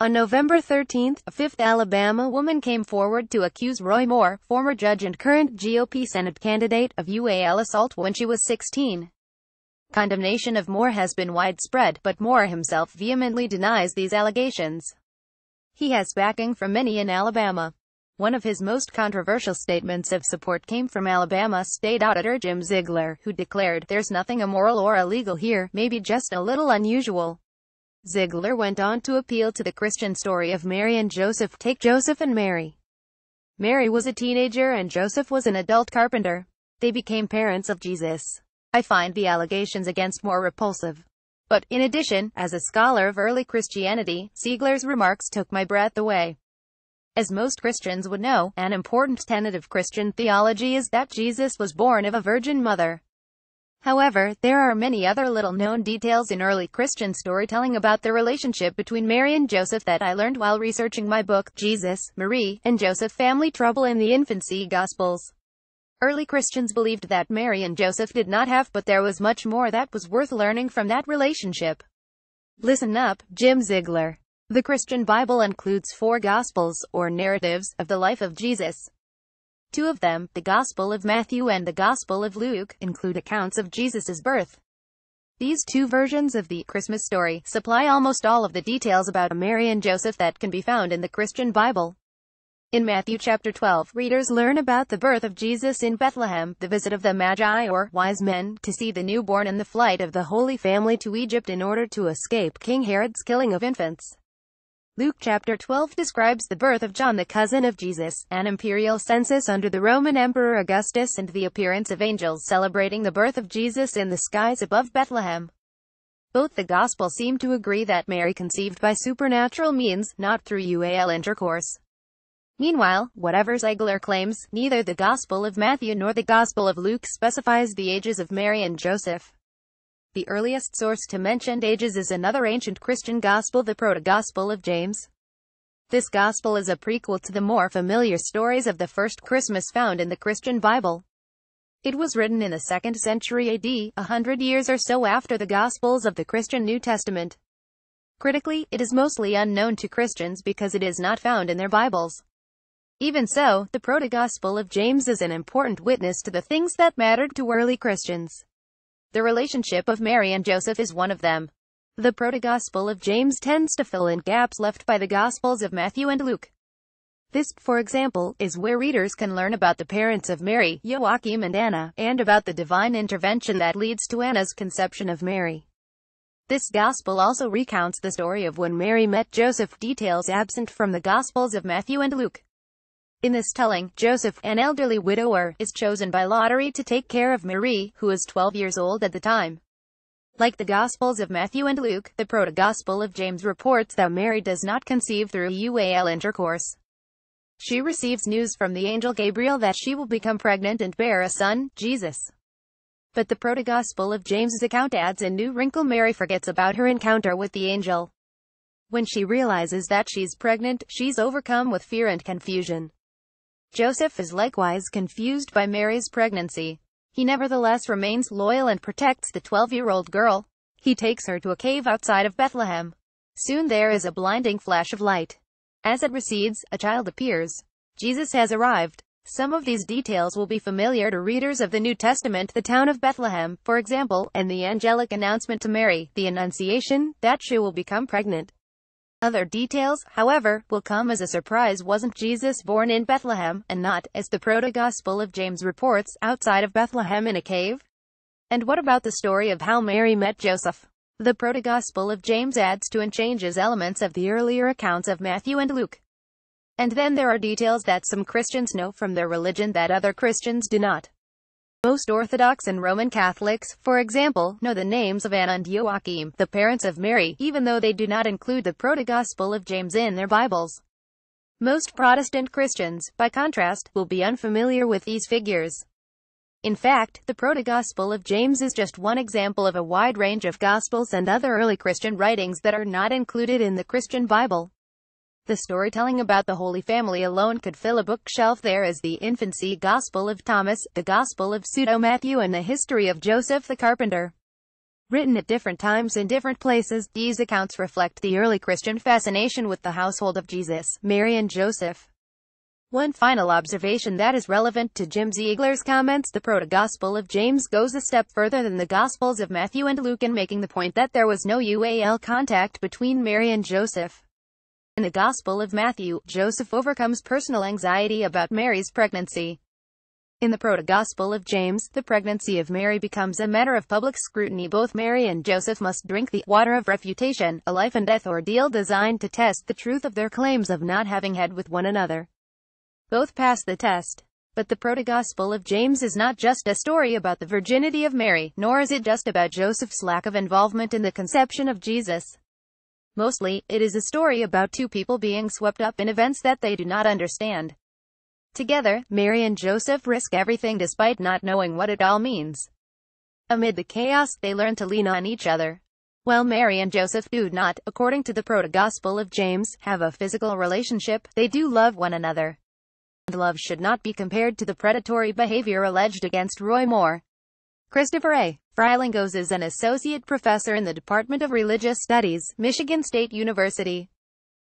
On November 13, a fifth Alabama woman came forward to accuse Roy Moore, former judge and current GOP Senate candidate, of UAL assault when she was 16. Condemnation of Moore has been widespread, but Moore himself vehemently denies these allegations. He has backing from many in Alabama. One of his most controversial statements of support came from Alabama State Auditor Jim Ziegler, who declared, "There's nothing immoral or illegal here, maybe just a little unusual." Ziegler went on to appeal to the Christian story of Mary and Joseph. Take Joseph and Mary. Mary was a teenager and Joseph was an adult carpenter. They became parents of Jesus. I find the allegations against Moore repulsive. But, in addition, as a scholar of early Christianity, Ziegler's remarks took my breath away. As most Christians would know, an important tenet of Christian theology is that Jesus was born of a virgin mother. However, there are many other little-known details in early Christian storytelling about the relationship between Mary and Joseph that I learned while researching my book, Jesus, Marie, and Joseph: Family Trouble in the Infancy Gospels. Early Christians believed that Mary and Joseph did not have, but there was much more that was worth learning from that relationship. Listen up, Jim Ziegler. The Christian Bible includes 4 Gospels, or narratives, of the life of Jesus. 2 of them, the Gospel of Matthew and the Gospel of Luke, include accounts of Jesus' birth. These 2 versions of the Christmas story supply almost all of the details about Mary and Joseph that can be found in the Christian Bible. In Matthew chapter 12, readers learn about the birth of Jesus in Bethlehem, the visit of the Magi, or wise men, to see the newborn, and the flight of the Holy Family to Egypt in order to escape King Herod's killing of infants. Luke chapter 12 describes the birth of John, the cousin of Jesus, an imperial census under the Roman Emperor Augustus, and the appearance of angels celebrating the birth of Jesus in the skies above Bethlehem. Both the Gospels seem to agree that Mary conceived by supernatural means, not through UAL intercourse. Meanwhile, whatever Ziegler claims, neither the Gospel of Matthew nor the Gospel of Luke specifies the ages of Mary and Joseph. The earliest source to mention ages is another ancient Christian gospel, the Proto-Gospel of James. This gospel is a prequel to the more familiar stories of the first Christmas found in the Christian Bible. It was written in the 2nd century AD, 100 years or so after the Gospels of the Christian New Testament. Critically, it is mostly unknown to Christians because it is not found in their Bibles. Even so, the Proto-Gospel of James is an important witness to the things that mattered to early Christians. The relationship of Mary and Joseph is one of them. The Proto-Gospel of James tends to fill in gaps left by the Gospels of Matthew and Luke. This, for example, is where readers can learn about the parents of Mary, Joachim and Anna, and about the divine intervention that leads to Anna's conception of Mary. This Gospel also recounts the story of when Mary met Joseph, details absent from the Gospels of Matthew and Luke. In this telling, Joseph, an elderly widower, is chosen by lottery to take care of Marie, who is 12 years old at the time. Like the Gospels of Matthew and Luke, the Proto-Gospel of James reports that Mary does not conceive through UAL intercourse. She receives news from the angel Gabriel that she will become pregnant and bear a son, Jesus. But the Proto-Gospel of James's account adds a new wrinkle: Mary forgets about her encounter with the angel. When she realizes that she's pregnant, she's overcome with fear and confusion. Joseph is likewise confused by Mary's pregnancy. He nevertheless remains loyal and protects the 12-year-old girl. He takes her to a cave outside of Bethlehem. Soon there is a blinding flash of light. As it recedes, a child appears. Jesus has arrived. Some of these details will be familiar to readers of the New Testament: the town of Bethlehem, for example, and the angelic announcement to Mary, the Annunciation, that she will become pregnant. Other details, however, will come as a surprise. Wasn't Jesus born in Bethlehem, and not, as the Proto-Gospel of James reports, outside of Bethlehem in a cave? And what about the story of how Mary met Joseph? The Proto-Gospel of James adds to and changes elements of the earlier accounts of Matthew and Luke. And then there are details that some Christians know from their religion that other Christians do not. Most Orthodox and Roman Catholics, for example, know the names of Anna and Joachim, the parents of Mary, even though they do not include the Proto-Gospel of James in their Bibles. Most Protestant Christians, by contrast, will be unfamiliar with these figures. In fact, the Proto-Gospel of James is just one example of a wide range of Gospels and other early Christian writings that are not included in the Christian Bible. The storytelling about the Holy Family alone could fill a bookshelf. There is the Infancy Gospel of Thomas, the Gospel of Pseudo-Matthew, and the history of Joseph the Carpenter. Written at different times in different places, these accounts reflect the early Christian fascination with the household of Jesus, Mary and Joseph. One final observation that is relevant to Jim Ziegler's comments: the Proto-Gospel of James goes a step further than the Gospels of Matthew and Luke in making the point that there was no contact between Mary and Joseph. In the Gospel of Matthew, Joseph overcomes personal anxiety about Mary's pregnancy. In the Proto-Gospel of James, the pregnancy of Mary becomes a matter of public scrutiny. Both Mary and Joseph must drink the water of refutation, a life-and-death ordeal designed to test the truth of their claims of not having had with one another. Both pass the test. But the Proto-Gospel of James is not just a story about the virginity of Mary, nor is it just about Joseph's lack of involvement in the conception of Jesus. Mostly, it is a story about two people being swept up in events that they do not understand. Together, Mary and Joseph risk everything despite not knowing what it all means. Amid the chaos, they learn to lean on each other. While Mary and Joseph do not, according to the Proto-Gospel of James, have a physical relationship, they do love one another. Love should not be compared to the predatory behavior alleged against Roy Moore. Christopher A. Freilingos is an associate professor in the Department of Religious Studies, Michigan State University.